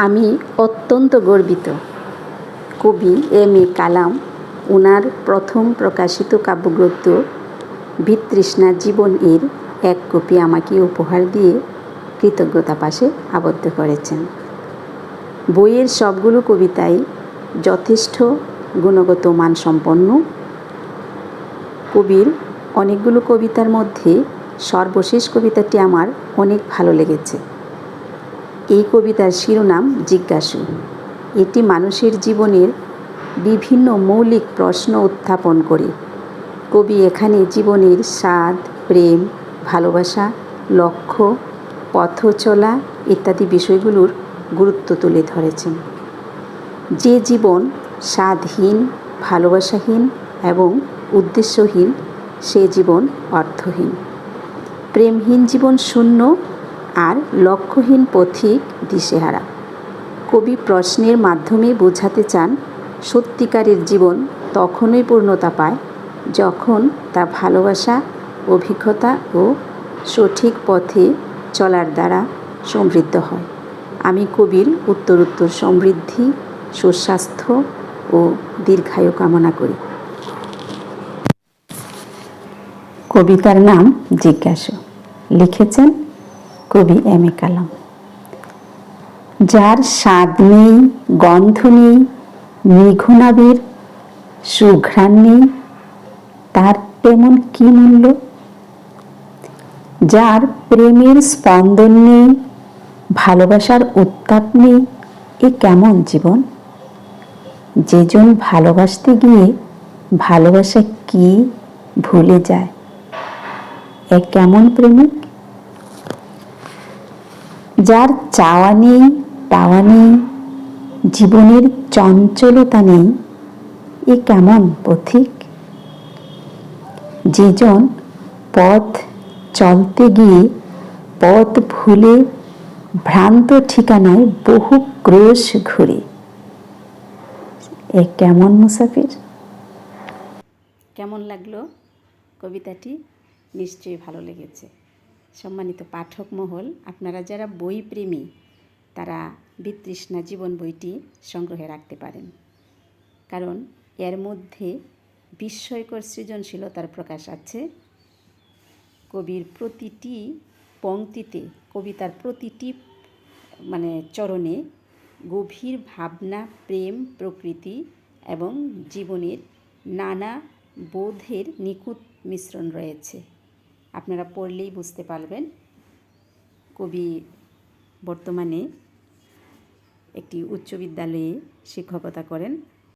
আমি অত্যন্ত গর্বিত। কবি এম.এ. কালাম ওনার প্রথম প্রকাশিত কাব্যগ্রন্থ বিতৃষ্ণা জীবন এর এক কপি আমাকে উপহার দিয়ে কৃতজ্ঞতা পাশে আবদ্ধ করেছেন। বইয়ের সবগুলো কবিতাই যথেষ্ট গুণগত মানসম্পন্ন। কবির অনেকগুলো কবিতার মধ্যে সর্বশেষ কবিতাটি আমার অনেক ভালো লেগেছে। এই কবিতার শিরোনাম জিজ্ঞাসু। এটি মানুষের জীবনের বিভিন্ন মৌলিক প্রশ্ন উত্থাপন করে। কবি এখানে জীবনের স্বাদ, প্রেম, ভালোবাসা, লক্ষ্য, পথ চলা ইত্যাদি বিষয়গুলোর গুরুত্ব তুলে ধরেছেন। যে জীবন স্বাদহীন, ভালোবাসাহীন এবং উদ্দেশ্যহীন, সে জীবন অর্থহীন। প্রেমহীন জীবন শূন্য, আর লক্ষ্যহীন পথিক দিশেহারা। কবি প্রশ্নের মাধ্যমে বোঝাতে চান সত্যিকারের জীবন তখনই পূর্ণতা পায় যখন তা ভালোবাসা, অভিজ্ঞতা ও সঠিক পথে চলার দ্বারা সমৃদ্ধ হয়। আমি কবির উত্তরোত্তর সমৃদ্ধি, সুস্বাস্থ্য ও দীর্ঘায়ু কামনা করি। কবিতার নাম জিজ্ঞাসু, লিখেছেন কবি এম.এ. কালাম। যার স্বাদ নেই, গন্ধ নেই, নিঘুণাবের সুঘ্রাণ নেই, তার তেমন কি মূল্য? যার প্রেমের স্পন্দন নেই, ভালোবাসার উত্তাপ নেই, এ কেমন জীবন? যেজন ভালোবাসতে গিয়ে ভালোবাসা কি ভুলে যায়, এ কেমন প্রেমিক? যার চাওয়া নেই, পাওয়া নেই, জীবনের চঞ্চলতা নেই, এ কেমন পথিক? যেজন পথ চলতে গিয়ে পথ ভুলে ভ্রান্ত ঠিকানায় বহু ক্রোশ ঘুরে, এ কেমন মুসাফির? কেমন লাগলো কবিতাটি? নিশ্চয়ই ভালো লেগেছে। সম্মানিত পাঠক মহল, আপনারা যারা বই প্রেমী তারা বিতৃষ্ণা জীবন বইটি সংগ্রহে রাখতে পারেন, কারণ এর মধ্যে বিস্ময়কর সৃজনশীলতার প্রকাশ আছে। কবির প্রতিটি পংক্তিতে, কবিতার প্রতিটি চরণে গভীর ভাবনা, প্রেম, প্রকৃতি এবং জীবনের নানা বোধের নিখুঁত মিশ্রণ রয়েছে। আপনারা পড়লেই বুঝতে পারবেন। কবি বর্তমানে একটি উচ্চ বিদ্যালয়ে শিক্ষকতা করেন।